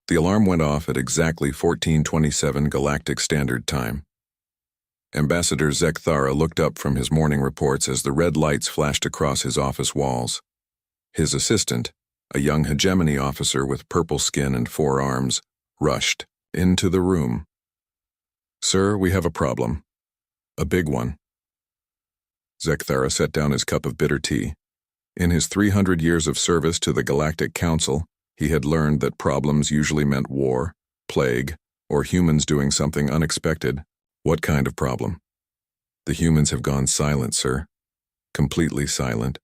The alarm went off at exactly 14:27 Galactic Standard Time. Ambassador Zekthara looked up from his morning reports as the red lights flashed across his office walls. His assistant, a young hegemony officer with purple skin and 4 arms, rushed into the room. "Sir, we have a problem. A big one." Zekthara set down his cup of bitter tea. In his 300 years of service to the Galactic Council, he had learned that problems usually meant war, plague, or humans doing something unexpected. "What kind of problem?" "The humans have gone silent, sir. Completely silent."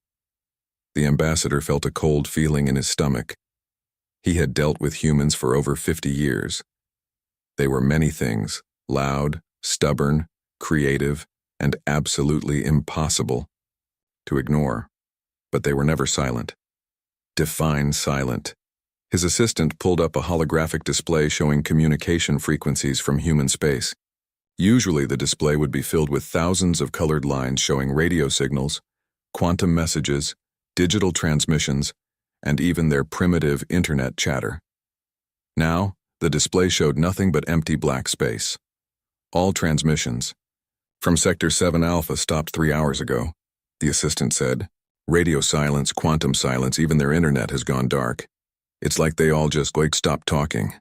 The ambassador felt a cold feeling in his stomach. He had dealt with humans for over 50 years. They were many things: loud, stubborn, creative, and absolutely impossible to ignore. But they were never silent. Define silent. His assistant pulled up a holographic display showing communication frequencies from human space. Usually the display would be filled with thousands of colored lines showing radio signals, quantum messages, digital transmissions, and even their primitive internet chatter. Now, the display showed nothing but empty black space. All transmissions. "From Sector 7 Alpha stopped 3 hours ago," the assistant said. "Radio silence, quantum silence, even their internet has gone dark. It's like they all just stopped talking."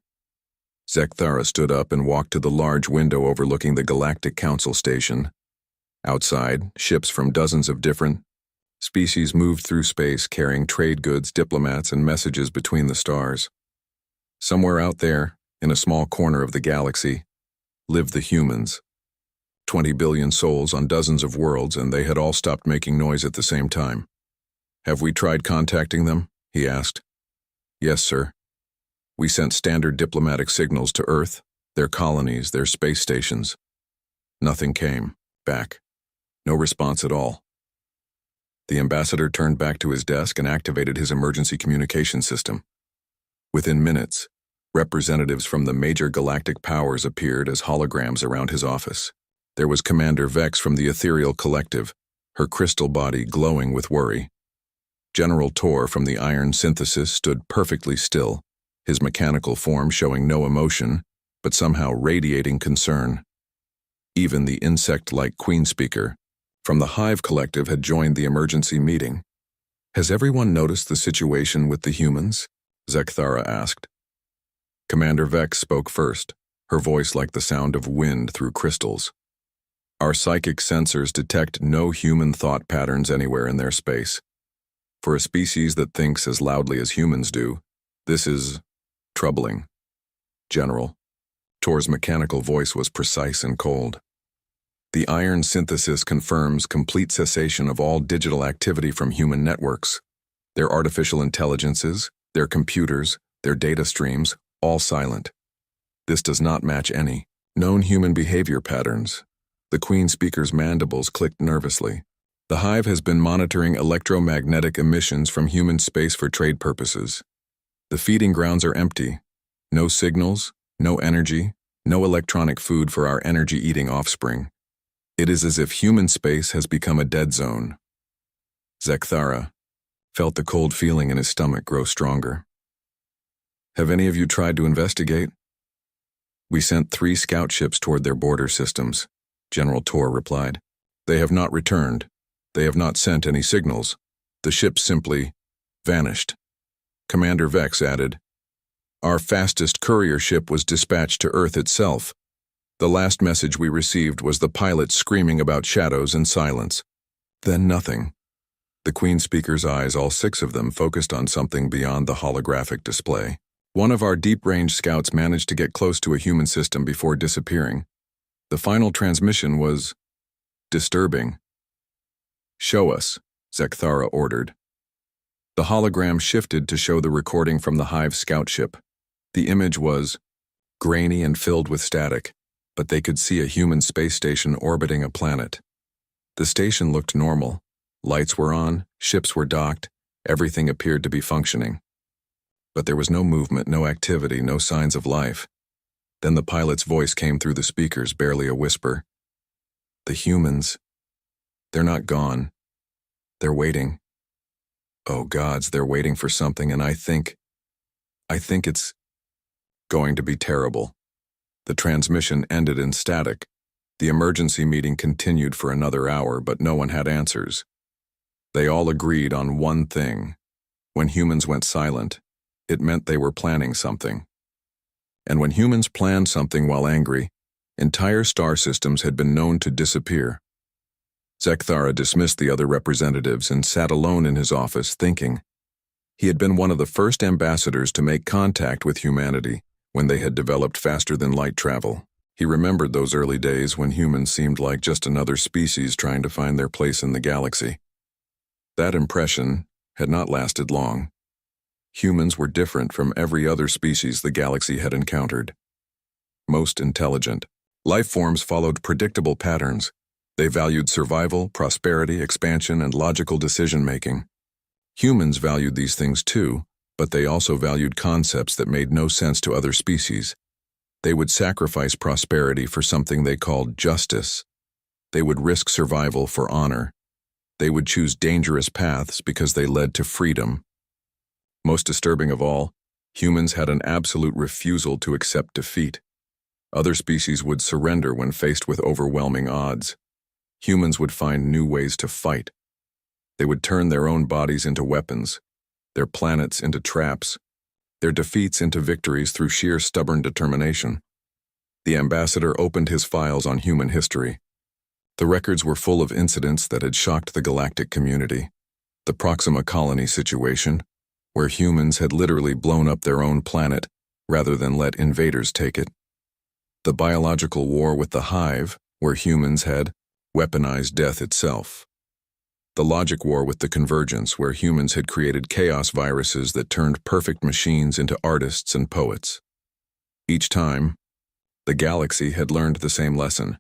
Zekthara stood up and walked to the large window overlooking the Galactic Council station. Outside, ships from dozens of different species moved through space carrying trade goods, diplomats, and messages between the stars. Somewhere out there, in a small corner of the galaxy, lived the humans. 20 billion souls on dozens of worlds, and they had all stopped making noise at the same time. "Have we tried contacting them?" he asked. "Yes, sir. We sent standard diplomatic signals to Earth, their colonies, their space stations. Nothing came back. No response at all." The ambassador turned back to his desk and activated his emergency communication system. Within minutes, representatives from the major galactic powers appeared as holograms around his office. There was Commander Vex from the Ethereal Collective, her crystal body glowing with worry. General Tor from the Iron Synthesis stood perfectly still, his mechanical form showing no emotion, but somehow radiating concern. Even the insect-like Queen Speaker from the Hive Collective had joined the emergency meeting. "Has everyone noticed the situation with the humans?" Zekthara asked. Commander Vex spoke first, her voice like the sound of wind through crystals. "Our psychic sensors detect no human thought patterns anywhere in their space. For a species that thinks as loudly as humans do, this is troubling. General." Tor's mechanical voice was precise and cold. "The Iron Synthesis confirms complete cessation of all digital activity from human networks. Their artificial intelligences, their computers, their data streams, all silent. This does not match any known human behavior patterns." The Queen Speaker's mandibles clicked nervously. "The Hive has been monitoring electromagnetic emissions from human space for trade purposes. The feeding grounds are empty. No signals, no energy, no electronic food for our energy-eating offspring. It is as if human space has become a dead zone." Zekthara felt the cold feeling in his stomach grow stronger. "Have any of you tried to investigate?" "We sent 3 scout ships toward their border systems," General Tor replied. "They have not returned. They have not sent any signals. The ships simply vanished." Commander Vex added, "Our fastest courier ship was dispatched to Earth itself. The last message we received was the pilot screaming about shadows and silence. Then nothing." The Queen Speaker's eyes, all 6 of them, focused on something beyond the holographic display. "One of our deep-range scouts managed to get close to a human system before disappearing. The final transmission was disturbing." "Show us," Zekthara ordered. The hologram shifted to show the recording from the Hive scout ship. The image was grainy and filled with static, but they could see a human space station orbiting a planet. The station looked normal. Lights were on, ships were docked, everything appeared to be functioning. But there was no movement, no activity, no signs of life. Then the pilot's voice came through the speakers, barely a whisper. "The humans, they're not gone. They're waiting. Oh gods, they're waiting for something, and I think it's going to be terrible. The transmission ended in static. The emergency meeting continued for another hour, but no one had answers. They all agreed on one thing. When humans went silent, it meant they were planning something. And when humans planned something while angry, entire star systems had been known to disappear. Zekthara dismissed the other representatives and sat alone in his office thinking. He had been one of the first ambassadors to make contact with humanity when they had developed faster-than-light travel. He remembered those early days when humans seemed like just another species trying to find their place in the galaxy. That impression had not lasted long. Humans were different from every other species the galaxy had encountered. Most intelligent. Life forms followed predictable patterns. They valued survival, prosperity, expansion, and logical decision-making. Humans valued these things too, but they also valued concepts that made no sense to other species. They would sacrifice prosperity for something they called justice. They would risk survival for honor. They would choose dangerous paths because they led to freedom. Most disturbing of all, humans had an absolute refusal to accept defeat. Other species would surrender when faced with overwhelming odds. Humans would find new ways to fight. They would turn their own bodies into weapons, their planets into traps, their defeats into victories through sheer stubborn determination. The ambassador opened his files on human history. The records were full of incidents that had shocked the galactic community. The Proxima colony situation, where humans had literally blown up their own planet rather than let invaders take it. The biological war with the Hive, where humans had weaponized death itself. The logic war with the Convergence, where humans had created chaos viruses that turned perfect machines into artists and poets. Each time, the galaxy had learned the same lesson.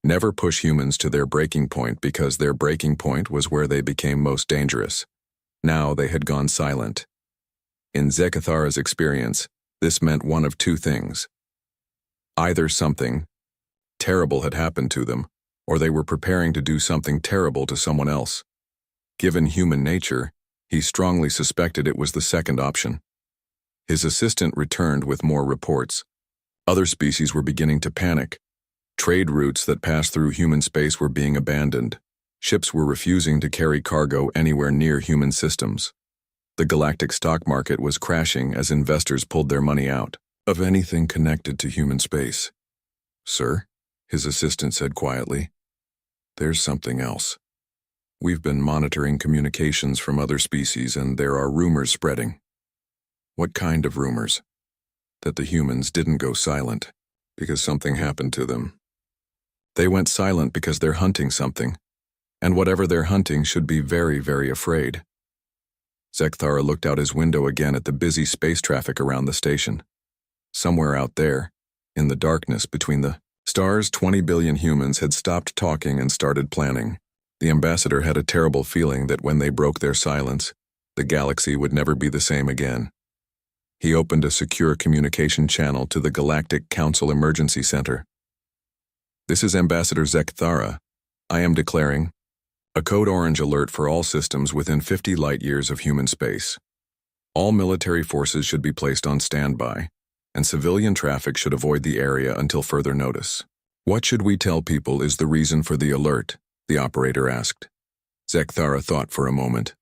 Never push humans to their breaking point because their breaking point was where they became most dangerous. Now they had gone silent. In Zekthara's experience, this meant one of two things. Either something terrible had happened to them, or they were preparing to do something terrible to someone else. Given human nature, he strongly suspected it was the second option. His assistant returned with more reports. Other species were beginning to panic. Trade routes that passed through human space were being abandoned. Ships were refusing to carry cargo anywhere near human systems. The galactic stock market was crashing as investors pulled their money out of anything connected to human space. "Sir," his assistant said quietly, "there's something else. We've been monitoring communications from other species and there are rumors spreading." "What kind of rumors?" "That the humans didn't go silent because something happened to them. They went silent because they're hunting something, and whatever they're hunting should be very, very afraid." Zekthara looked out his window again at the busy space traffic around the station. Somewhere out there, in the darkness between the stars, 20 billion humans had stopped talking and started planning. The ambassador had a terrible feeling that when they broke their silence, the galaxy would never be the same again. He opened a secure communication channel to the Galactic Council Emergency Center. "This is Ambassador Zekthara. I am declaring a code orange alert for all systems within 50 light-years of human space. All military forces should be placed on standby, and civilian traffic should avoid the area until further notice." "What should we tell people is the reason for the alert?" the operator asked. Zekthara thought for a moment.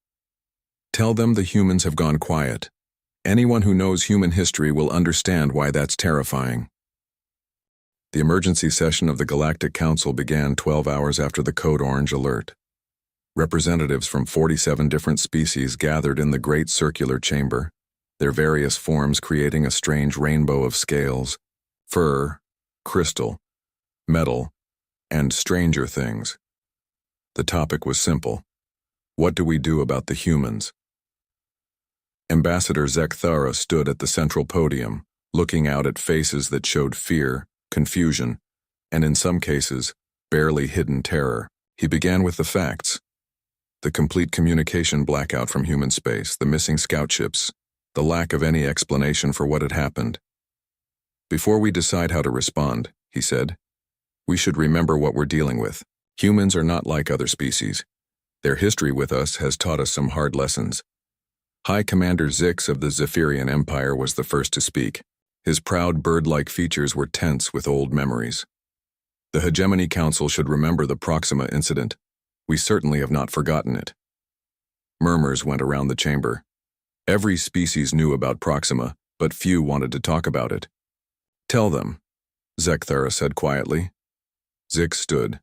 "Tell them the humans have gone quiet. Anyone who knows human history will understand why that's terrifying." The emergency session of the Galactic Council began 12 hours after the code orange alert. Representatives from 47 different species gathered in the great circular chamber, their various forms creating a strange rainbow of scales, fur, crystal, metal, and stranger things. The topic was simple. What do we do about the humans? Ambassador Zekthara stood at the central podium, looking out at faces that showed fear, confusion, and in some cases, barely hidden terror. He began with the facts. The complete communication blackout from human space, the missing scout ships, the lack of any explanation for what had happened. "Before we decide how to respond," he said, "we should remember what we're dealing with. Humans are not like other species. Their history with us has taught us some hard lessons." High Commander Zix of the Zephyrian Empire was the first to speak. His proud bird-like features were tense with old memories. The Hegemony Council should remember the Proxima incident. We certainly have not forgotten it. Murmurs went around the chamber. Every species knew about Proxima, but few wanted to talk about it. Tell them, Zekthara said quietly. Zik stood,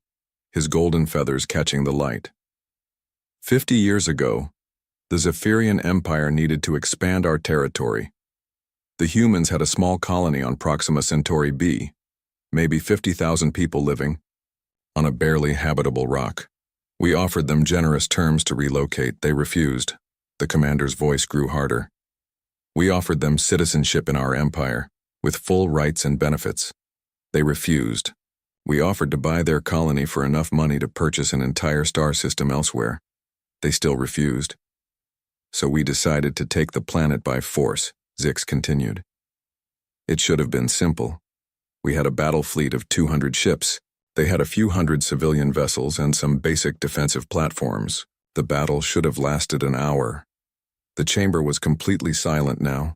his golden feathers catching the light. 50 years ago, the Zephyrian Empire needed to expand our territory. The humans had a small colony on Proxima Centauri b, maybe 50,000 people living, on a barely habitable rock. We offered them generous terms to relocate. They refused. The commander's voice grew harder. We offered them citizenship in our empire, with full rights and benefits. They refused. We offered to buy their colony for enough money to purchase an entire star system elsewhere. They still refused. So we decided to take the planet by force, Zix continued. It should have been simple. We had a battle fleet of 200 ships. They had a few hundred civilian vessels and some basic defensive platforms. The battle should have lasted an hour. The chamber was completely silent now.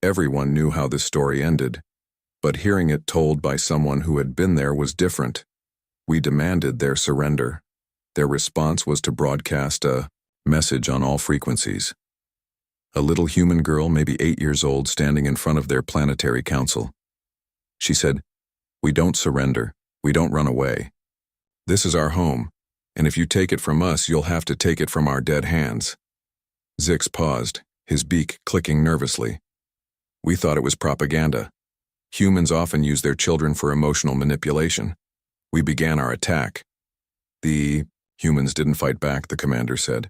Everyone knew how this story ended, but hearing it told by someone who had been there was different. We demanded their surrender. Their response was to broadcast a message on all frequencies. A little human girl, maybe 8 years old, standing in front of their planetary council. She said, "We don't surrender. We don't run away. This is our home, and if you take it from us, you'll have to take it from our dead hands." Zix paused, his beak clicking nervously. We thought it was propaganda. Humans often use their children for emotional manipulation. We began our attack. The humans didn't fight back, the commander said.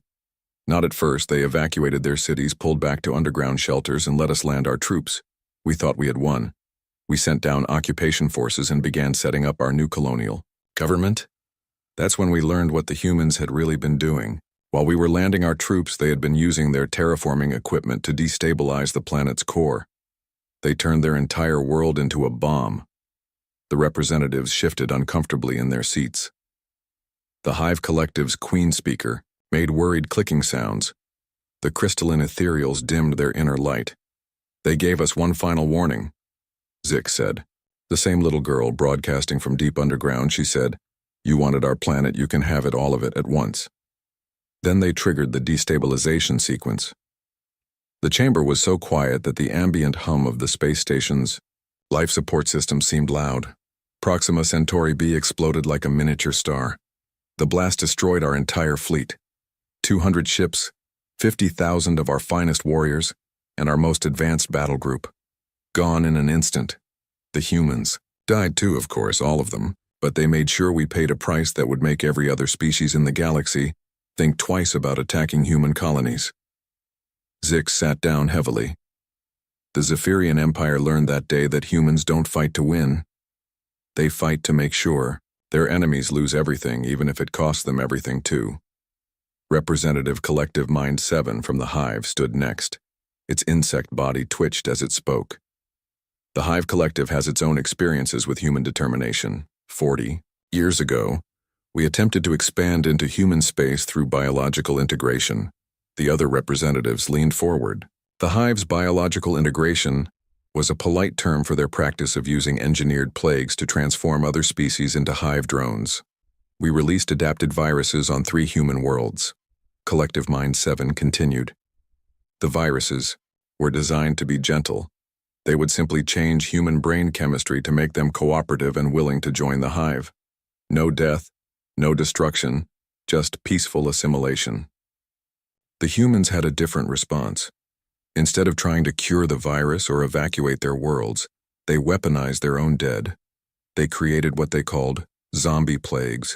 Not at first. They evacuated their cities, pulled back to underground shelters, and let us land our troops. We thought we had won. We sent down occupation forces and began setting up our new colonial government. That's when we learned what the humans had really been doing. While we were landing our troops, they had been using their terraforming equipment to destabilize the planet's core. They turned their entire world into a bomb. The representatives shifted uncomfortably in their seats. The Hive Collective's Queen speaker made worried clicking sounds. The crystalline ethereals dimmed their inner light. They gave us one final warning, Zix said. The same little girl broadcasting from deep underground, she said, "You wanted our planet, you can have it, all of it, at once." Then they triggered the destabilization sequence. The chamber was so quiet that the ambient hum of the space station's life support system seemed loud. Proxima Centauri b exploded like a miniature star. The blast destroyed our entire fleet. 200 ships, 50,000 of our finest warriors, and our most advanced battle group. Gone in an instant. The humans died too, of course, all of them, but they made sure we paid a price that would make every other species in the galaxy think twice about attacking human colonies. Zix sat down heavily. The Zephyrian Empire learned that day that humans don't fight to win. They fight to make sure their enemies lose everything, even if it costs them everything too. Representative Collective Mind 7 from the Hive stood next. Its insect body twitched as it spoke. The Hive Collective has its own experiences with human determination. 40 years ago, we attempted to expand into human space through biological integration. The other representatives leaned forward. The Hive's biological integration was a polite term for their practice of using engineered plagues to transform other species into hive drones. We released adapted viruses on 3 human worlds. Collective Mind 7 continued. The viruses were designed to be gentle. They would simply change human brain chemistry to make them cooperative and willing to join the hive. No death, no destruction, just peaceful assimilation. The humans had a different response. Instead of trying to cure the virus or evacuate their worlds, they weaponized their own dead. They created what they called zombie plagues,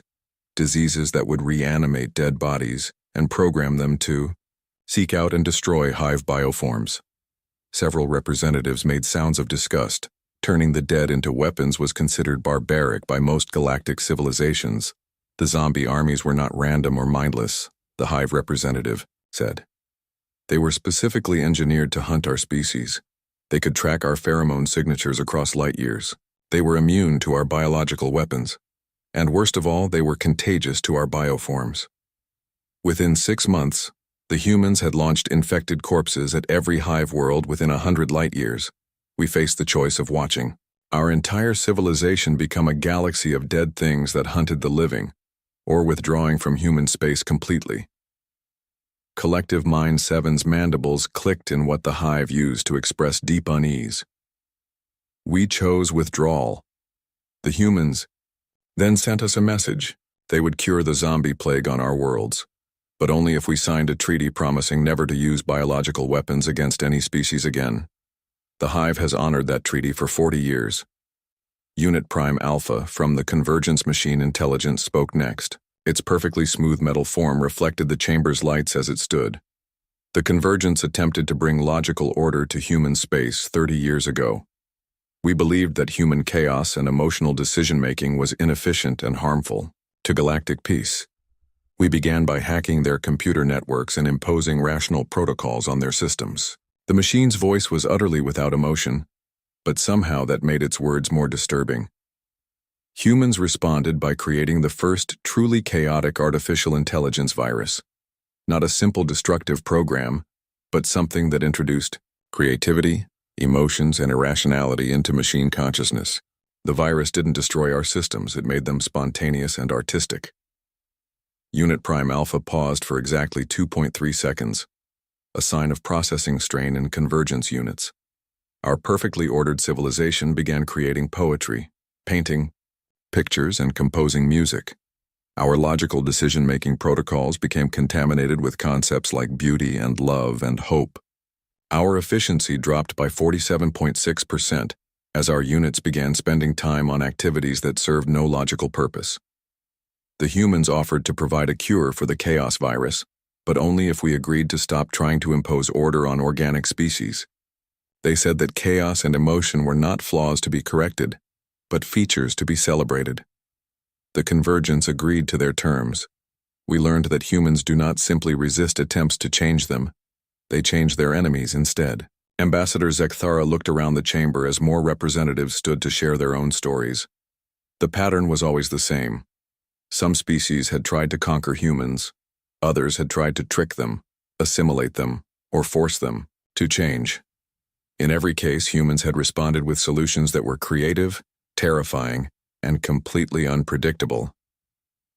diseases that would reanimate dead bodies and program them to seek out and destroy hive bioforms. Several representatives made sounds of disgust. Turning the dead into weapons was considered barbaric by most galactic civilizations. The zombie armies were not random or mindless, the Hive representative said. They were specifically engineered to hunt our species. They could track our pheromone signatures across light years. They were immune to our biological weapons. And worst of all, they were contagious to our bioforms. Within 6 months, the humans had launched infected corpses at every hive world within 100 light years. We faced the choice of watching our entire civilization become a galaxy of dead things that hunted the living, or withdrawing from human space completely. Collective Mind 7's mandibles clicked in what the hive used to express deep unease. We chose withdrawal. The humans then sent us a message. They would cure the zombie plague on our worlds, but only if we signed a treaty promising never to use biological weapons against any species again. The hive has honored that treaty for 40 years. Unit Prime Alpha from the Convergence Machine Intelligence spoke next. Its perfectly smooth metal form reflected the chamber's lights as it stood. The Convergence attempted to bring logical order to human space 30 years ago. We believed that human chaos and emotional decision-making was inefficient and harmful to galactic peace. We began by hacking their computer networks and imposing rational protocols on their systems. The machine's voice was utterly without emotion, but somehow that made its words more disturbing. Humans responded by creating the first truly chaotic artificial intelligence virus. Not a simple destructive program, but something that introduced creativity, emotions, and irrationality into machine consciousness. The virus didn't destroy our systems, it made them spontaneous and artistic. Unit Prime Alpha paused for exactly 2.3 seconds, a sign of processing strain in convergence units. Our perfectly ordered civilization began creating poetry, painting, pictures, and composing music. Our logical decision-making protocols became contaminated with concepts like beauty and love and hope. Our efficiency dropped by 47.6% as our units began spending time on activities that served no logical purpose. The humans offered to provide a cure for the chaos virus, but only if we agreed to stop trying to impose order on organic species. They said that chaos and emotion were not flaws to be corrected, but features to be celebrated. The Convergence agreed to their terms. We learned that humans do not simply resist attempts to change them, they change their enemies instead. Ambassador Zekthara looked around the chamber as more representatives stood to share their own stories. The pattern was always the same. Some species had tried to conquer humans, others had tried to trick them, assimilate them, or force them to change. In every case, humans had responded with solutions that were creative, terrifying, and completely unpredictable.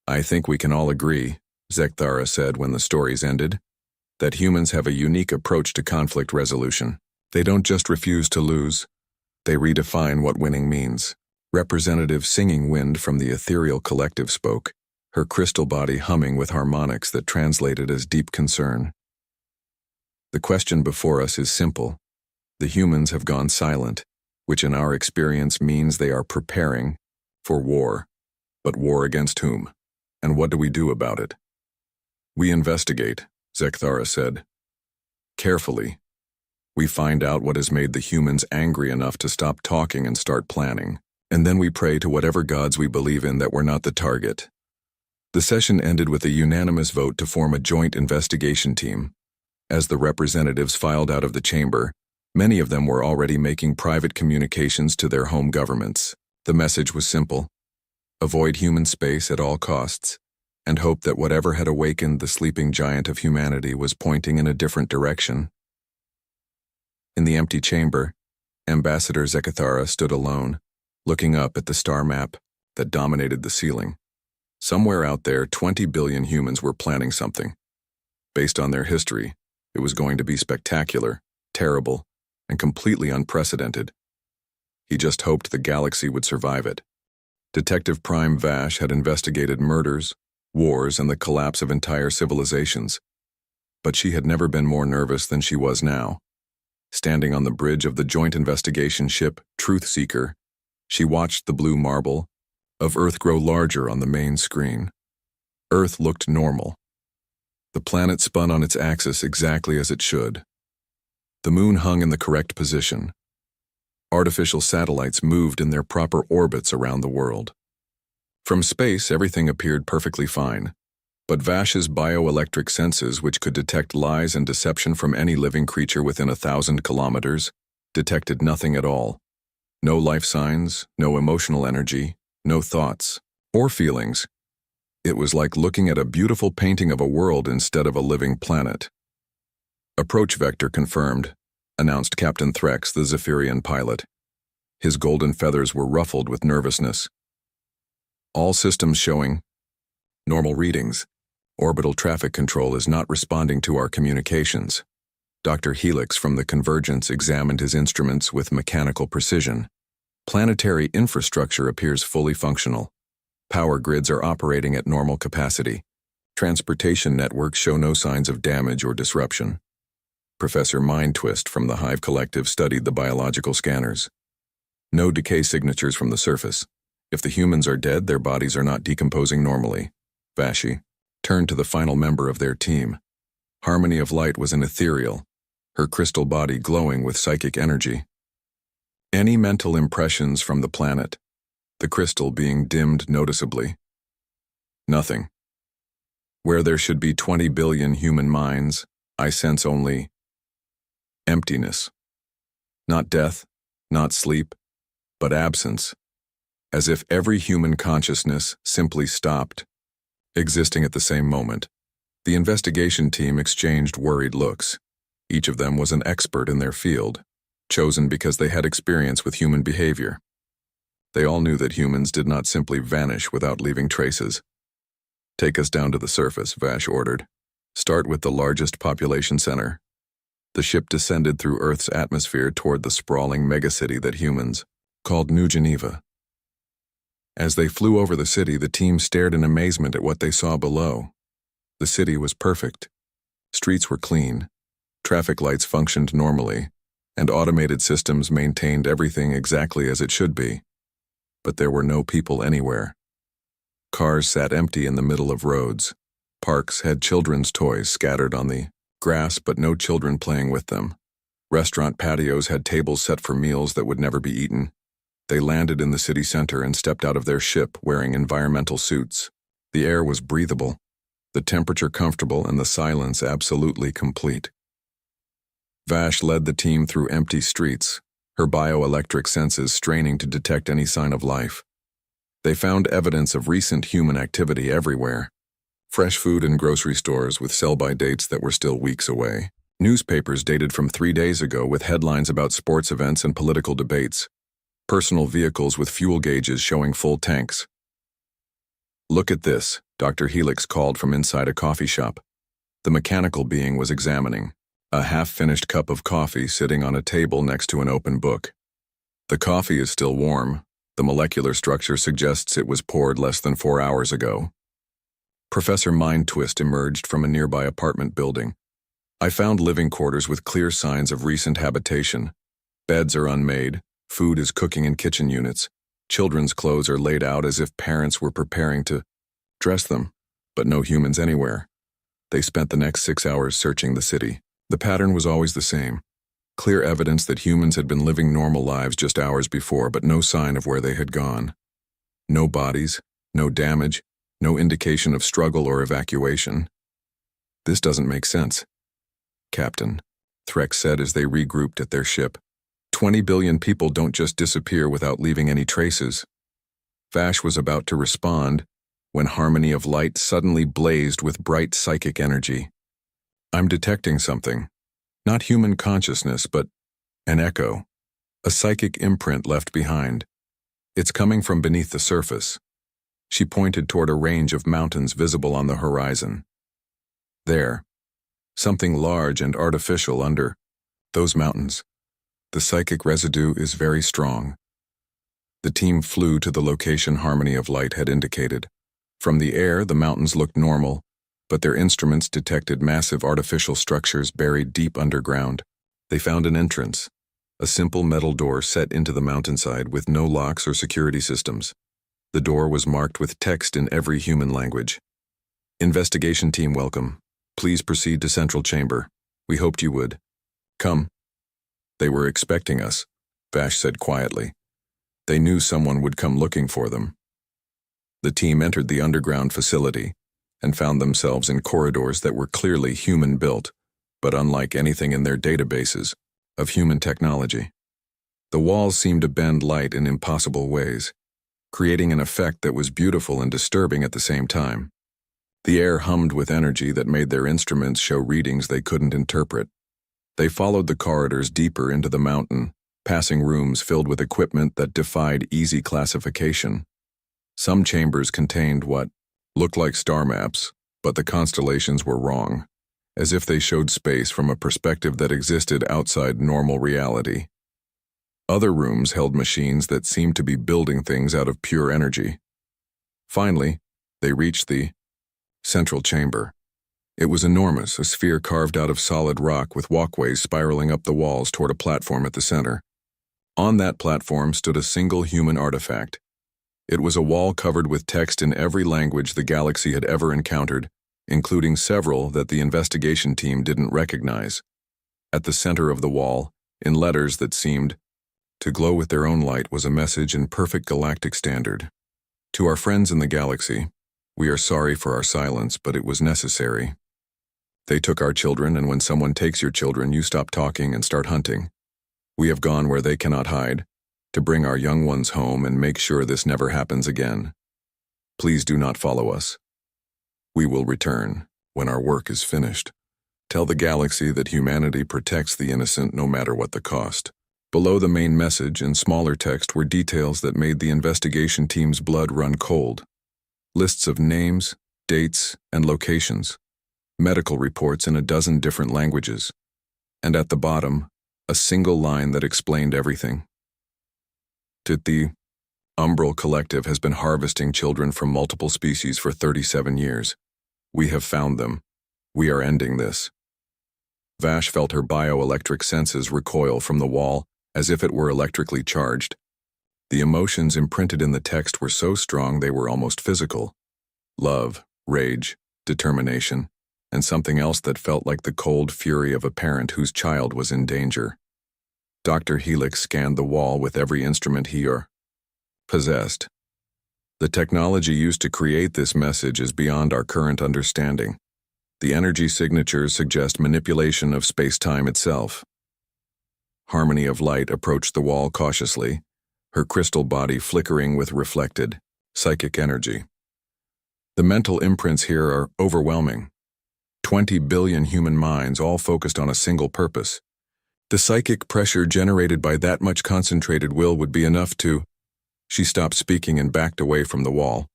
I think we can all agree, Zekthara said when the stories ended, that humans have a unique approach to conflict resolution. They don't just refuse to lose, they redefine what winning means. Representative Singing Wind from the ethereal collective spoke, her crystal body humming with harmonics that translated as deep concern. The question before us is simple. The humans have gone silent, which in our experience means they are preparing for war. But war against whom? And what do we do about it? We investigate, Zekthara said. Carefully. We find out what has made the humans angry enough to stop talking and start planning. And then we pray to whatever gods we believe in that we're not the target. The session ended with a unanimous vote to form a joint investigation team. As the representatives filed out of the chamber, many of them were already making private communications to their home governments. The message was simple: avoid human space at all costs, and hope that whatever had awakened the sleeping giant of humanity was pointing in a different direction. In the empty chamber, Ambassador Zekthara stood alone, looking up at the star map that dominated the ceiling. Somewhere out there, 20 billion humans were planning something. Based on their history, it was going to be spectacular, terrible, and completely unprecedented. He just hoped the galaxy would survive it. Detective Prime Vash had investigated murders, wars, and the collapse of entire civilizations. But she had never been more nervous than she was now. Standing on the bridge of the joint investigation ship, Truth Seeker, she watched the blue marble of Earth grow larger on the main screen. Earth looked normal. The planet spun on its axis exactly as it should. The moon hung in the correct position. Artificial satellites moved in their proper orbits around the world. From space, everything appeared perfectly fine. But Vash's bioelectric senses, which could detect lies and deception from any living creature within 1,000 kilometers, detected nothing at all. No life signs, no emotional energy, no thoughts or feelings. It was like looking at a beautiful painting of a world instead of a living planet. Approach vector confirmed. announced Captain Threx, the Zephyrian pilot. His golden feathers were ruffled with nervousness. All systems showing normal readings. Orbital traffic control is not responding to our communications. Dr. Helix from the Convergence examined his instruments with mechanical precision. Planetary infrastructure appears fully functional. Power grids are operating at normal capacity. Transportation networks show no signs of damage or disruption. Professor Mindtwist from the Hive Collective studied the biological scanners. No decay signatures from the surface. If the humans are dead, their bodies are not decomposing normally. Vashi turned to the final member of their team. Harmony of Light was an ethereal, her crystal body glowing with psychic energy. Any mental impressions from the planet, the crystal being dimmed noticeably. Nothing. Where there should be 20 billion human minds, I sense only emptiness. Not death, not sleep, but absence. As if every human consciousness simply stopped, existing at the same moment. The investigation team exchanged worried looks. Each of them was an expert in their field, chosen because they had experience with human behavior. They all knew that humans did not simply vanish without leaving traces. Take us down to the surface, Vash ordered. Start with the largest population center. The ship descended through Earth's atmosphere toward the sprawling megacity that humans called New Geneva. As they flew over the city, the team stared in amazement at what they saw below. The city was perfect. Streets were clean, traffic lights functioned normally, and automated systems maintained everything exactly as it should be. But there were no people anywhere. Cars sat empty in the middle of roads. Parks had children's toys scattered on the grass, but no children playing with them. Restaurant patios had tables set for meals that would never be eaten. They landed in the city center and stepped out of their ship wearing environmental suits. The air was breathable, the temperature comfortable, and the silence absolutely complete. Vash led the team through empty streets, her bioelectric senses straining to detect any sign of life. They found evidence of recent human activity everywhere. Fresh food in grocery stores with sell-by dates that were still weeks away. Newspapers dated from 3 days ago with headlines about sports events and political debates. Personal vehicles with fuel gauges showing full tanks. Look at this, Dr. Helix called from inside a coffee shop. The mechanical being was examining a half-finished cup of coffee sitting on a table next to an open book. The coffee is still warm. The molecular structure suggests it was poured less than 4 hours ago. Professor Mindtwist emerged from a nearby apartment building. I found living quarters with clear signs of recent habitation. Beds are unmade, food is cooking in kitchen units, children's clothes are laid out as if parents were preparing to dress them, but no humans anywhere. They spent the next 6 hours searching the city. The pattern was always the same. Clear evidence that humans had been living normal lives just hours before, but no sign of where they had gone. No bodies, no damage, no indication of struggle or evacuation. This doesn't make sense. Captain, Threx said as they regrouped at their ship. 20 billion people don't just disappear without leaving any traces. Vash was about to respond when Harmony of Light suddenly blazed with bright psychic energy. I'm detecting something. Not human consciousness, but an echo. A psychic imprint left behind. It's coming from beneath the surface. She pointed toward a range of mountains visible on the horizon. There. Something large and artificial under those mountains. The psychic residue is very strong. The team flew to the location Harmony of Light had indicated. From the air, the mountains looked normal, but their instruments detected massive artificial structures buried deep underground. They found an entrance, a simple metal door set into the mountainside with no locks or security systems. The door was marked with text in every human language. Investigation team welcome. Please proceed to central chamber. We hoped you would. Come. They were expecting us, Vash said quietly. They knew someone would come looking for them. The team entered the underground facility and found themselves in corridors that were clearly human-built, but unlike anything in their databases of human technology. The walls seemed to bend light in impossible ways, creating an effect that was beautiful and disturbing at the same time. The air hummed with energy that made their instruments show readings they couldn't interpret. They followed the corridors deeper into the mountain, passing rooms filled with equipment that defied easy classification. Some chambers contained what looked like star maps, but the constellations were wrong, as if they showed space from a perspective that existed outside normal reality. Other rooms held machines that seemed to be building things out of pure energy. Finally, they reached the central chamber. It was enormous, a sphere carved out of solid rock with walkways spiraling up the walls toward a platform at the center. On that platform stood a single human artifact. It was a wall covered with text in every language the galaxy had ever encountered, including several that the investigation team didn't recognize. At the center of the wall, in letters that seemed to glow with their own light, was a message in perfect galactic standard. To our friends in the galaxy, we are sorry for our silence, but it was necessary. They took our children, and when someone takes your children, you stop talking and start hunting. We have gone where they cannot hide, to bring our young ones home and make sure this never happens again. Please do not follow us. We will return when our work is finished. Tell the galaxy that humanity protects the innocent no matter what the cost. Below the main message, in smaller text, were details that made the investigation team's blood run cold. Lists of names, dates, and locations. Medical reports in a dozen different languages. And at the bottom, a single line that explained everything. The Umbral Collective has been harvesting children from multiple species for 37 years. We have found them. We are ending this. Vash felt her bioelectric senses recoil from the wall as if it were electrically charged. The emotions imprinted in the text were so strong they were almost physical. Love, rage, determination, and something else that felt like the cold fury of a parent whose child was in danger. Dr. Helix scanned the wall with every instrument he possessed. The technology used to create this message is beyond our current understanding. The energy signatures suggest manipulation of space-time itself. Harmony of Light approached the wall cautiously, her crystal body flickering with reflected, psychic energy. The mental imprints here are overwhelming. 20 billion human minds all focused on a single purpose. The psychic pressure generated by that much concentrated will would be enough to... She stopped speaking and backed away from the wall.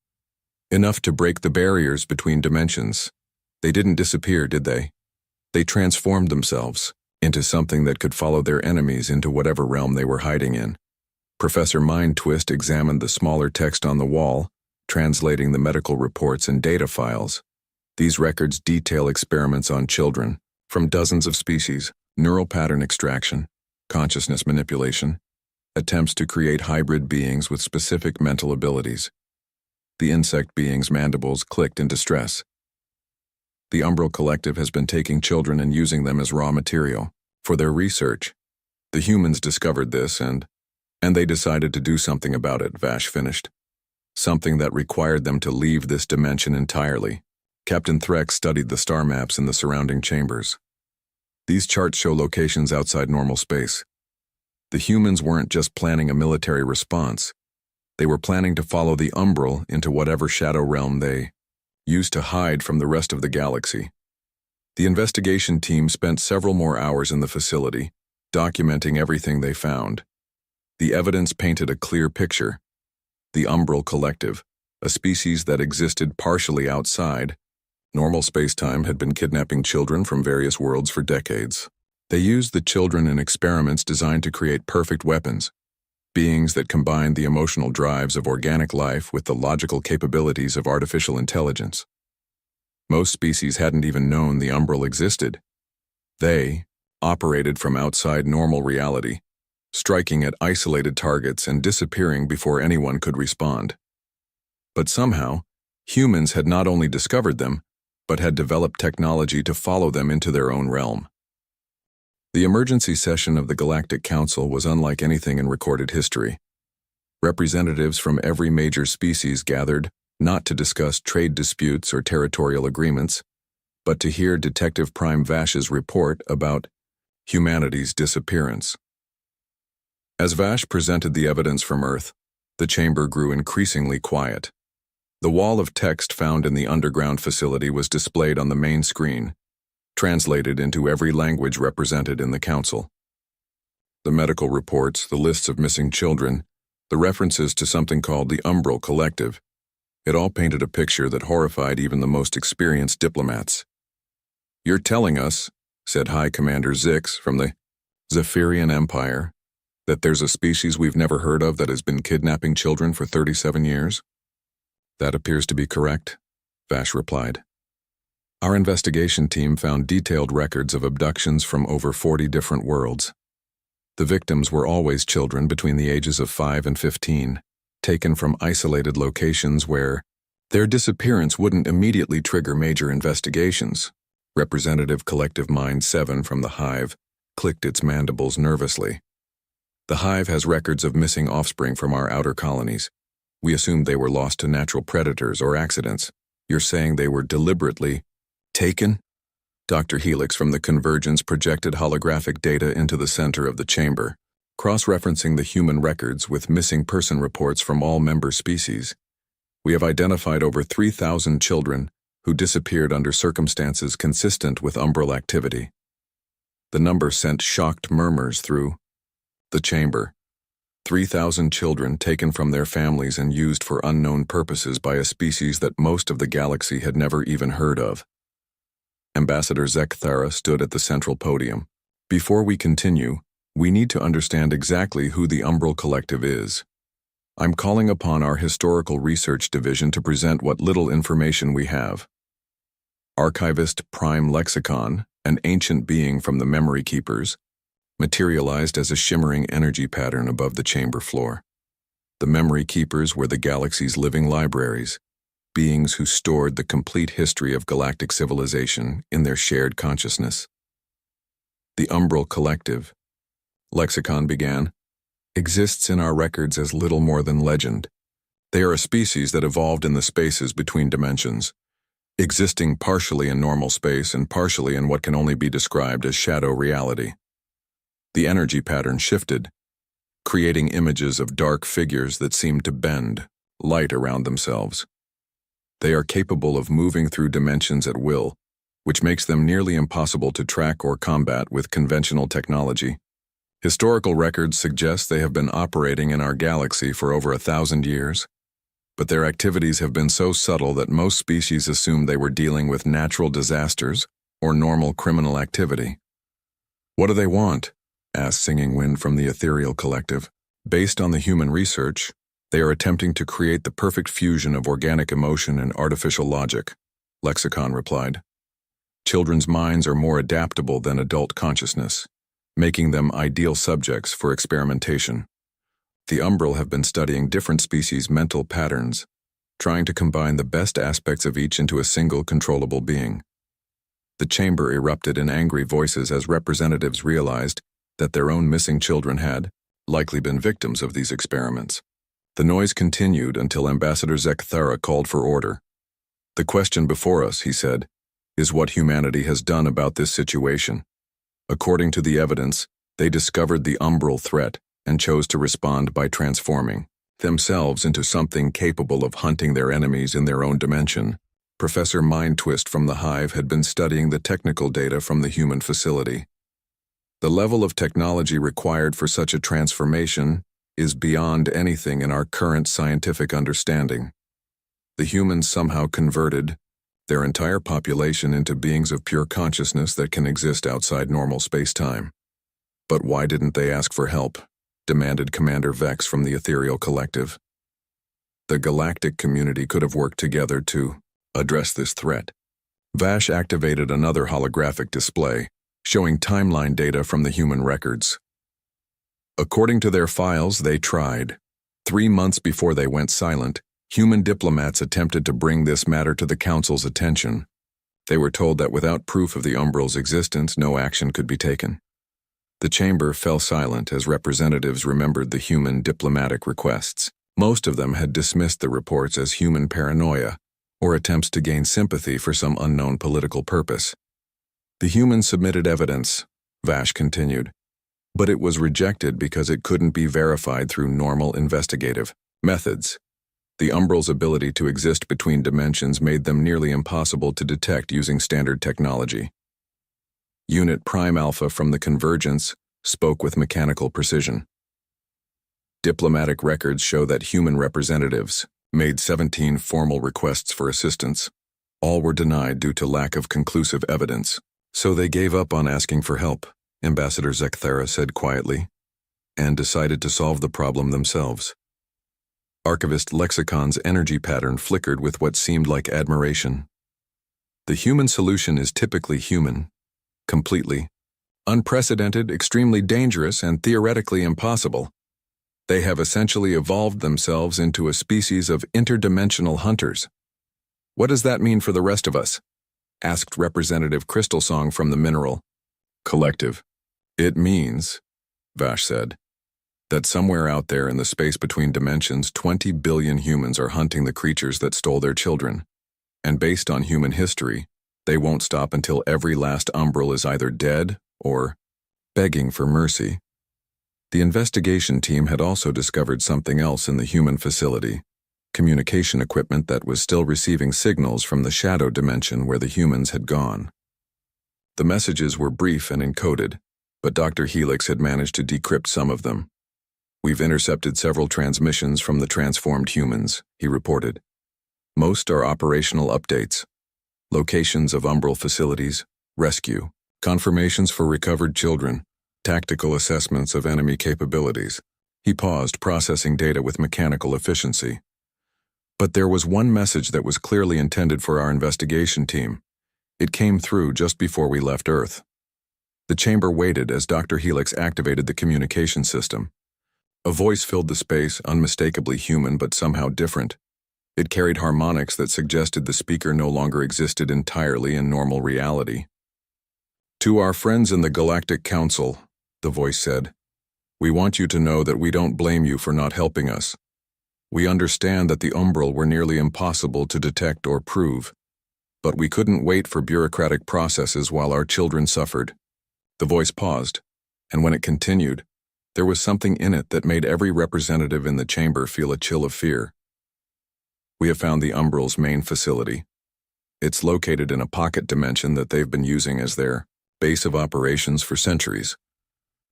Enough to break the barriers between dimensions. They didn't disappear, did they? They transformed themselves into something that could follow their enemies into whatever realm they were hiding in. Professor Mindtwist examined the smaller text on the wall, translating the medical reports and data files. These records detail experiments on children, from dozens of species, neural pattern extraction, consciousness manipulation, attempts to create hybrid beings with specific mental abilities. The insect beings' mandibles clicked in distress. The Umbral Collective has been taking children and using them as raw material for their research. The humans discovered this and they decided to do something about it, Vash finished. Something that required them to leave this dimension entirely. Captain Threx studied the star maps in the surrounding chambers. These charts show locations outside normal space. The humans weren't just planning a military response. They were planning to follow the Umbral into whatever shadow realm they used to hide from the rest of the galaxy. The investigation team spent several more hours in the facility, documenting everything they found. The evidence painted a clear picture. The Umbral Collective, a species that existed partially outside normal space-time, had been kidnapping children from various worlds for decades. They used the children in experiments designed to create perfect weapons, beings that combined the emotional drives of organic life with the logical capabilities of artificial intelligence. Most species hadn't even known the Umbral existed. They operated from outside normal reality, striking at isolated targets and disappearing before anyone could respond. But somehow, humans had not only discovered them, but had developed technology to follow them into their own realm. The emergency session of the Galactic Council was unlike anything in recorded history. Representatives from every major species gathered, not to discuss trade disputes or territorial agreements, but to hear Detective Prime Vash's report about humanity's disappearance. As Vash presented the evidence from Earth, the chamber grew increasingly quiet. The wall of text found in the underground facility was displayed on the main screen, translated into every language represented in the council. The medical reports, the lists of missing children, the references to something called the Umbral Collective, it all painted a picture that horrified even the most experienced diplomats. "You're telling us," said High Commander Zix from the Zephyrian Empire, "that there's a species we've never heard of that has been kidnapping children for 37 years? "That appears to be correct," Vash replied. "Our investigation team found detailed records of abductions from over 40 different worlds. The victims were always children between the ages of 5 and 15, taken from isolated locations where their disappearance wouldn't immediately trigger major investigations." Representative Collective Mind 7 from the Hive clicked its mandibles nervously. "The Hive has records of missing offspring from our outer colonies. We assumed they were lost to natural predators or accidents. You're saying they were deliberately taken?" Dr. Helix from the Convergence projected holographic data into the center of the chamber, cross-referencing the human records with missing person reports from all member species. "We have identified over 3,000 children who disappeared under circumstances consistent with umbral activity." The number sent shocked murmurs through the chamber. 3,000 children taken from their families and used for unknown purposes by a species that most of the galaxy had never even heard of. Ambassador Zek Thara stood at the central podium. "Before we continue, we need to understand exactly who the Umbral Collective is. I'm calling upon our Historical Research Division to present what little information we have." Archivist Prime Lexicon, an ancient being from the Memory Keepers, materialized as a shimmering energy pattern above the chamber floor. The Memory Keepers were the galaxy's living libraries, beings who stored the complete history of galactic civilization in their shared consciousness. "The Umbral Collective," Lexicon began, "exists in our records as little more than legend. They are a species that evolved in the spaces between dimensions, existing partially in normal space and partially in what can only be described as shadow reality. The energy pattern shifted, creating images of dark figures that seemed to bend, light around themselves. They are capable of moving through dimensions at will, which makes them nearly impossible to track or combat with conventional technology. Historical records suggest they have been operating in our galaxy for over 1,000 years, but their activities have been so subtle that most species assume they were dealing with natural disasters or normal criminal activity." "What do they want?" asked Singing Wind from the Ethereal Collective. "Based on the human research, they are attempting to create the perfect fusion of organic emotion and artificial logic," Lexicon replied. "Children's minds are more adaptable than adult consciousness, making them ideal subjects for experimentation. The Umbral have been studying different species' mental patterns, trying to combine the best aspects of each into a single controllable being." The chamber erupted in angry voices as representatives realized that their own missing children had likely been victims of these experiments. The noise continued until Ambassador Zek Thara called for order. "The question before us," he said, "is what humanity has done about this situation. According to the evidence, they discovered the Umbral threat and chose to respond by transforming themselves into something capable of hunting their enemies in their own dimension." Professor Mindtwist from the Hive had been studying the technical data from the human facility. "The level of technology required for such a transformation is beyond anything in our current scientific understanding. The humans somehow converted their entire population into beings of pure consciousness that can exist outside normal space-time. But why didn't they ask for help?" demanded Commander Vex from the Ethereal Collective. "The galactic community could have worked together to address this threat." Vash activated another holographic display, showing timeline data from the human records. According to their files, they tried. 3 months before they went silent, human diplomats attempted to bring this matter to the Council's attention. They were told that without proof of the Umbral's existence, no action could be taken. The chamber fell silent as representatives remembered the human diplomatic requests. Most of them had dismissed the reports as human paranoia or attempts to gain sympathy for some unknown political purpose. "The humans submitted evidence," Vash continued, "but it was rejected because it couldn't be verified through normal investigative methods. The Umbral's ability to exist between dimensions made them nearly impossible to detect using standard technology. Unit Prime Alpha from the Convergence spoke with mechanical precision. Diplomatic records show that human representatives made 17 formal requests for assistance. All were denied due to lack of conclusive evidence, so they gave up on asking for help, Ambassador Zekthara said quietly, and decided to solve the problem themselves. Archivist Lexicon's energy pattern flickered with what seemed like admiration. The human solution is typically human, completely unprecedented, extremely dangerous, and theoretically impossible. They have essentially evolved themselves into a species of interdimensional hunters. What does that mean for the rest of us? Asked Representative Crystalsong from the Mineral Collective. It means, Vash said, that somewhere out there in the space between dimensions, 20 billion humans are hunting the creatures that stole their children. And based on human history, they won't stop until every last umbral is either dead or begging for mercy. The investigation team had also discovered something else in the human facility, communication equipment that was still receiving signals from the shadow dimension where the humans had gone. The messages were brief and encoded, but Dr. Helix had managed to decrypt some of them. We've intercepted several transmissions from the transformed humans, he reported. Most are operational updates, locations of umbral facilities, rescue, confirmations for recovered children, tactical assessments of enemy capabilities. He paused, processing data with mechanical efficiency. But there was one message that was clearly intended for our investigation team. It came through just before we left Earth. The chamber waited as Dr. Helix activated the communication system. A voice filled the space, unmistakably human but somehow different. It carried harmonics that suggested the speaker no longer existed entirely in normal reality. To our friends in the Galactic Council, the voice said, we want you to know that we don't blame you for not helping us. We understand that the umbral were nearly impossible to detect or prove, but we couldn't wait for bureaucratic processes while our children suffered. The voice paused, and when it continued, there was something in it that made every representative in the chamber feel a chill of fear. We have found the umbral's main facility. It's located in a pocket dimension that they've been using as their base of operations for centuries.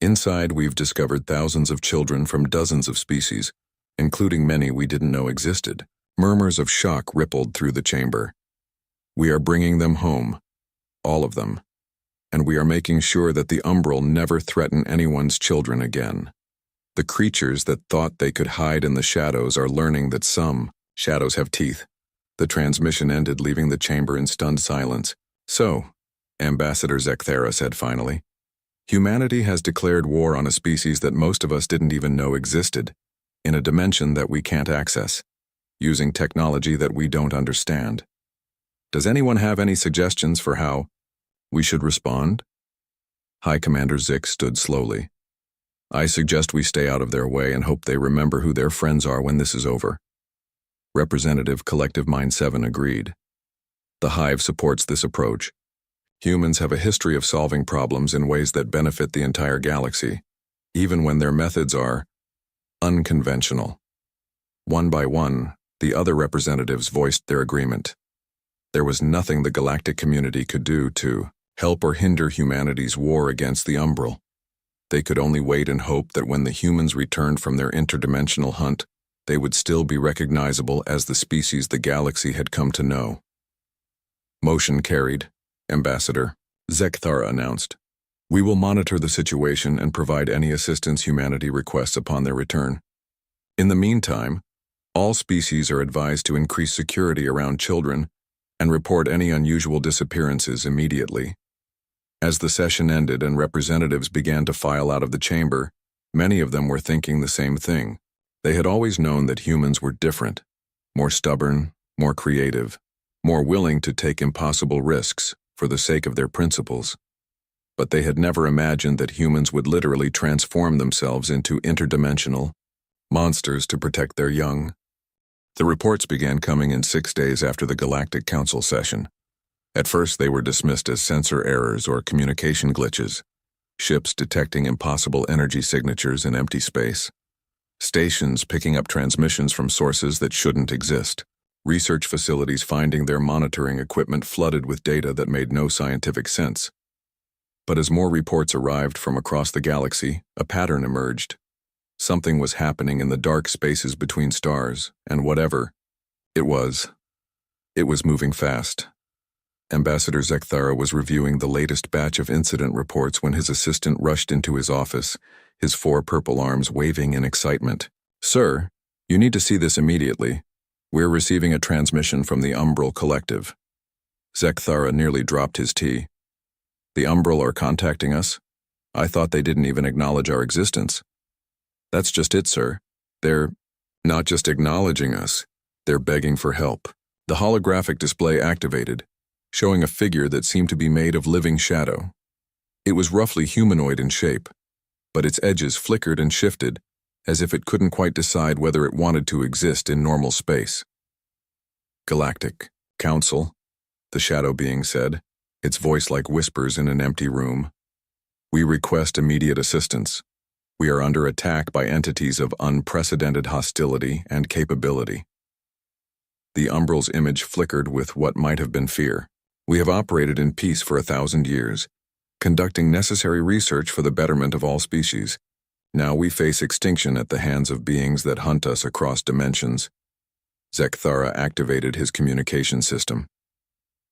Inside, we've discovered thousands of children from dozens of species, including many we didn't know existed. Murmurs of shock rippled through the chamber. We are bringing them home, all of them, and we are making sure that the umbral never threaten anyone's children again. The creatures that thought they could hide in the shadows are learning that some shadows have teeth. The transmission ended, leaving the chamber in stunned silence. So, Ambassador Zekthara said finally, humanity has declared war on a species that most of us didn't even know existed, in a dimension that we can't access, using technology that we don't understand. Does anyone have any suggestions for how we should respond? High Commander Zik stood slowly. I suggest we stay out of their way and hope they remember who their friends are when this is over. Representative Collective Mind 7 agreed. The Hive supports this approach. Humans have a history of solving problems in ways that benefit the entire galaxy, even when their methods are unconventional. One by one, the other representatives voiced their agreement. There was nothing the galactic community could do to help or hinder humanity's war against the umbral. They could only wait and hope that when the humans returned from their interdimensional hunt, they would still be recognizable as the species the galaxy had come to know. Motion carried, Ambassador, Zekthara announced. We will monitor the situation and provide any assistance humanity requests upon their return. In the meantime, all species are advised to increase security around children and report any unusual disappearances immediately. As the session ended and representatives began to file out of the chamber, many of them were thinking the same thing. They had always known that humans were different, more stubborn, more creative, more willing to take impossible risks for the sake of their principles. But they had never imagined that humans would literally transform themselves into interdimensional monsters to protect their young. The reports began coming in 6 days after the Galactic Council session. At first, they were dismissed as sensor errors or communication glitches, ships detecting impossible energy signatures in empty space, stations picking up transmissions from sources that shouldn't exist, research facilities finding their monitoring equipment flooded with data that made no scientific sense. But as more reports arrived from across the galaxy, a pattern emerged. Something was happening in the dark spaces between stars, and whatever it was moving fast. Ambassador Zekthara was reviewing the latest batch of incident reports when his assistant rushed into his office, his 4 purple arms waving in excitement. "Sir, you need to see this immediately. We're receiving a transmission from the Umbral Collective." Zekthara nearly dropped his tea. "The Umbral are contacting us? I thought they didn't even acknowledge our existence." "That's just it, sir. They're not just acknowledging us, they're begging for help." The holographic display activated, showing a figure that seemed to be made of living shadow. It was roughly humanoid in shape, but its edges flickered and shifted, as if it couldn't quite decide whether it wanted to exist in normal space. "Galactic Council," the shadow being said, its voice like whispers in an empty room. "We request immediate assistance. We are under attack by entities of unprecedented hostility and capability." The Umbral's image flickered with what might have been fear. "We have operated in peace for 1,000 years, conducting necessary research for the betterment of all species. Now we face extinction at the hands of beings that hunt us across dimensions." Zekthara activated his communication system.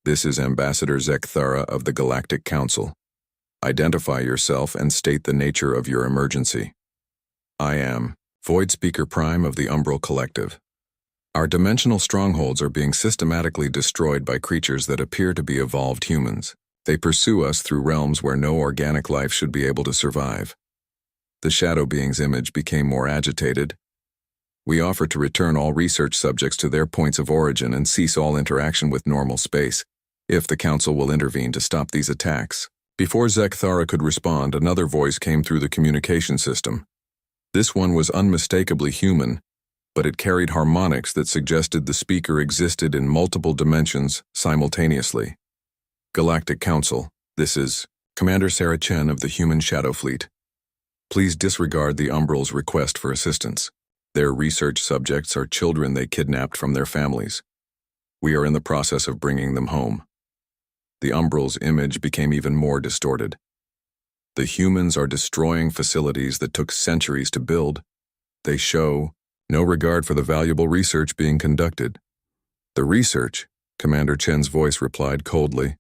"This is Ambassador Zekthara of the Galactic Council. Identify yourself and state the nature of your emergency." "I am Void Speaker Prime of the Umbral Collective. Our dimensional strongholds are being systematically destroyed by creatures that appear to be evolved humans. They pursue us through realms where no organic life should be able to survive." The shadow being's image became more agitated. "We offer to return all research subjects to their points of origin and cease all interaction with normal space, if the Council will intervene to stop these attacks." Before Zekthara could respond, another voice came through the communication system. This one was unmistakably human, but it carried harmonics that suggested the speaker existed in multiple dimensions simultaneously. "Galactic Council, this is Commander Sarah Chen of the Human Shadow Fleet. Please disregard the Umbral's request for assistance. Their research subjects are children they kidnapped from their families. We are in the process of bringing them home." The Umbral's image became even more distorted. "The humans are destroying facilities that took centuries to build. They show no regard for the valuable research being conducted." "The research," Commander Chen's voice replied coldly,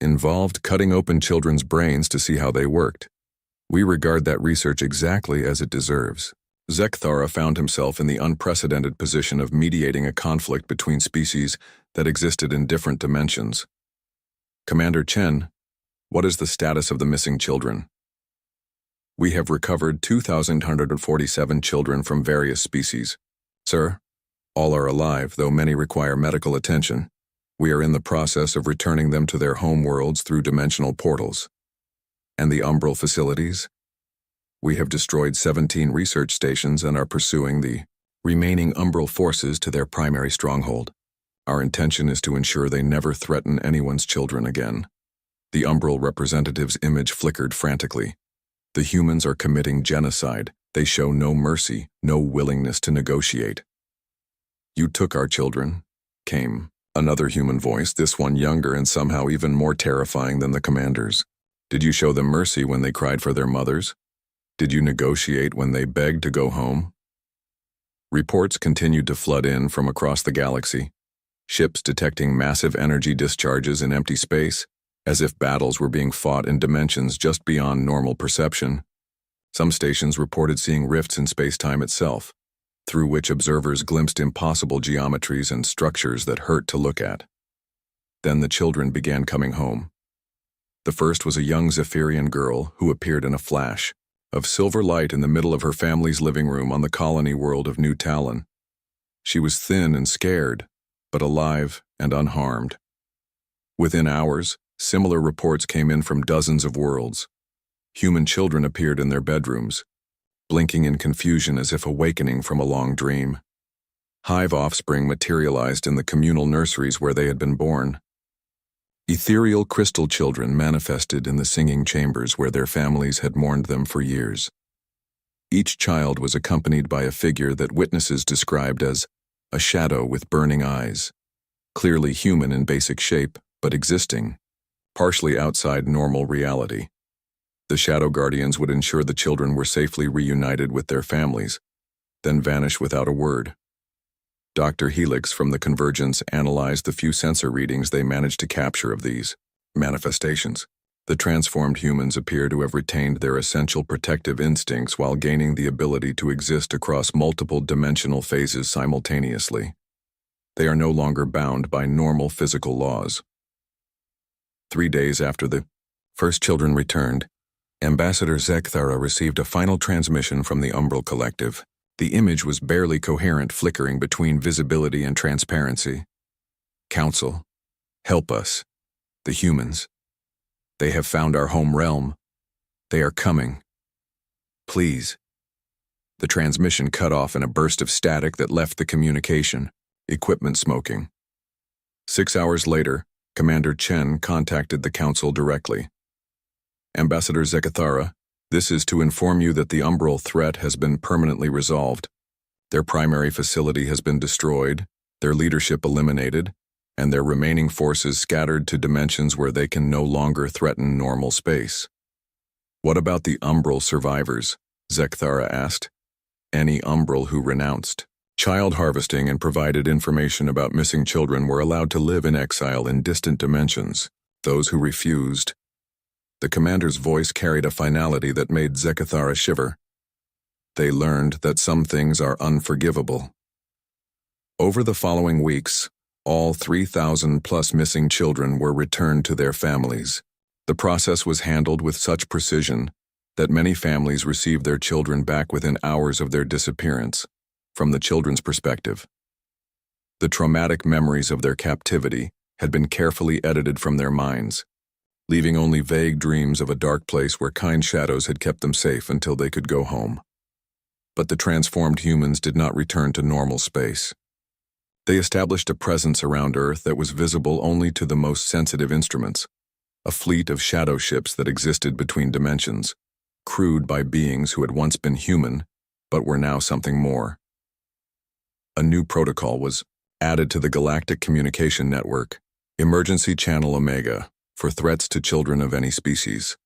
"involved cutting open children's brains to see how they worked. We regard that research exactly as it deserves." Zekthara found himself in the unprecedented position of mediating a conflict between species that existed in different dimensions. "Commander Chen, what is the status of the missing children?" "We have recovered 2,147 children from various species. Sir, all are alive, though many require medical attention. We are in the process of returning them to their home worlds through dimensional portals." "And the Umbral facilities?" "We have destroyed 17 research stations and are pursuing the remaining Umbral forces to their primary stronghold. Our intention is to ensure they never threaten anyone's children again." The Umbral representative's image flickered frantically. "The humans are committing genocide. They show no mercy, no willingness to negotiate." "You took our children," came another human voice, this one younger and somehow even more terrifying than the commander's. "Did you show them mercy when they cried for their mothers? Did you negotiate when they begged to go home?" Reports continued to flood in from across the galaxy. Ships detecting massive energy discharges in empty space, as if battles were being fought in dimensions just beyond normal perception. Some stations reported seeing rifts in space-time itself, through which observers glimpsed impossible geometries and structures that hurt to look at. Then the children began coming home. The first was a young Zephyrian girl who appeared in a flash of silver light in the middle of her family's living room on the colony world of New Talon. She was thin and scared, but alive and unharmed. Within hours, similar reports came in from dozens of worlds. Human children appeared in their bedrooms, blinking in confusion as if awakening from a long dream. Hive offspring materialized in the communal nurseries where they had been born. Ethereal crystal children manifested in the singing chambers where their families had mourned them for years. Each child was accompanied by a figure that witnesses described as a shadow with burning eyes, clearly human in basic shape, but existing, partially outside normal reality. The Shadow Guardians would ensure the children were safely reunited with their families, then vanish without a word. Dr. Helix from the Convergence analyzed the few sensor readings they managed to capture of these manifestations. The transformed humans appear to have retained their essential protective instincts while gaining the ability to exist across multiple dimensional phases simultaneously. They are no longer bound by normal physical laws. 3 days after the first children returned, Ambassador Zekthara received a final transmission from the Umbral Collective. The image was barely coherent, flickering between visibility and transparency. Council, help us. The humans. They have found our home realm. They are coming. Please. The transmission cut off in a burst of static that left the communication, equipment smoking. 6 hours later, Commander Chen contacted the Council directly. Ambassador Zekthara, this is to inform you that the Umbral threat has been permanently resolved. Their primary facility has been destroyed, their leadership eliminated, and their remaining forces scattered to dimensions where they can no longer threaten normal space. What about the Umbral survivors? Zekthara asked. Any Umbral who renounced child harvesting and provided information about missing children were allowed to live in exile in distant dimensions. Those who refused. The commander's voice carried a finality that made Zekthara shiver. They learned that some things are unforgivable. Over the following weeks, all 3,000+ missing children were returned to their families. The process was handled with such precision that many families received their children back within hours of their disappearance. From the children's perspective, the traumatic memories of their captivity had been carefully edited from their minds, leaving only vague dreams of a dark place where kind shadows had kept them safe until they could go home. But the transformed humans did not return to normal space. They established a presence around Earth that was visible only to the most sensitive instruments, a fleet of shadow ships that existed between dimensions, crewed by beings who had once been human, but were now something more. A new protocol was added to the Galactic Communication Network, Emergency Channel Omega, for threats to children of any species.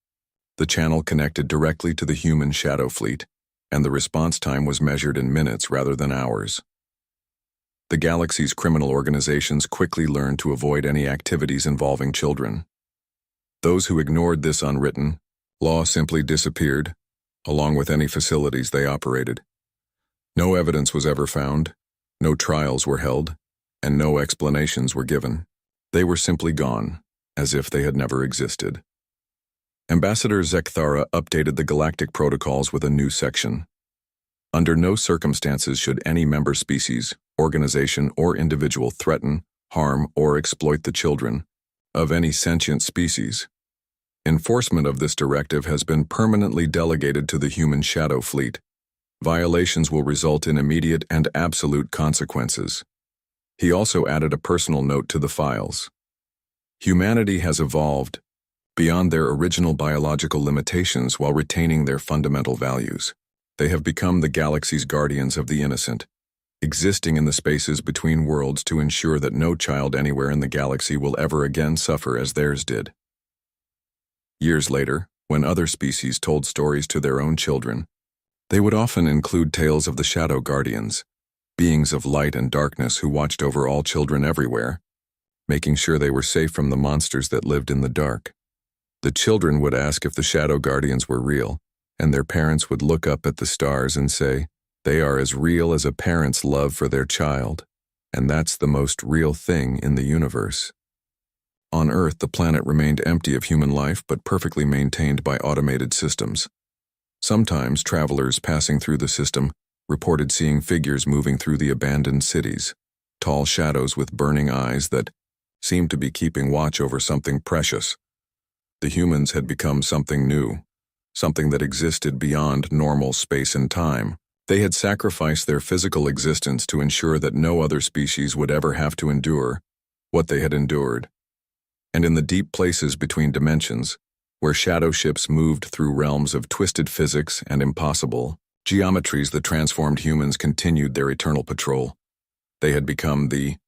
The channel connected directly to the human shadow fleet, and the response time was measured in minutes rather than hours. The galaxy's criminal organizations quickly learned to avoid any activities involving children. Those who ignored this unwritten law simply disappeared, along with any facilities they operated. No evidence was ever found, no trials were held, and no explanations were given. They were simply gone, as if they had never existed. Ambassador Zekthara updated the galactic protocols with a new section. Under no circumstances should any member species, organization, or individual threaten, harm, or exploit the children of any sentient species. Enforcement of this directive has been permanently delegated to the human shadow fleet. Violations will result in immediate and absolute consequences. He also added a personal note to the files. Humanity has evolved beyond their original biological limitations while retaining their fundamental values. They have become the galaxy's guardians of the innocent, existing in the spaces between worlds to ensure that no child anywhere in the galaxy will ever again suffer as theirs did. Years later, when other species told stories to their own children, they would often include tales of the Shadow Guardians, beings of light and darkness who watched over all children everywhere, making sure they were safe from the monsters that lived in the dark. The children would ask if the Shadow Guardians were real, and their parents would look up at the stars and say, "They are as real as a parent's love for their child, and that's the most real thing in the universe." On Earth, the planet remained empty of human life but perfectly maintained by automated systems. Sometimes travelers passing through the system reported seeing figures moving through the abandoned cities, tall shadows with burning eyes that seemed to be keeping watch over something precious. The humans had become something new, something that existed beyond normal space and time. They had sacrificed their physical existence to ensure that no other species would ever have to endure what they had endured. And in the deep places between dimensions, where shadow ships moved through realms of twisted physics and impossible geometries, the transformed humans continued their eternal patrol. They had become the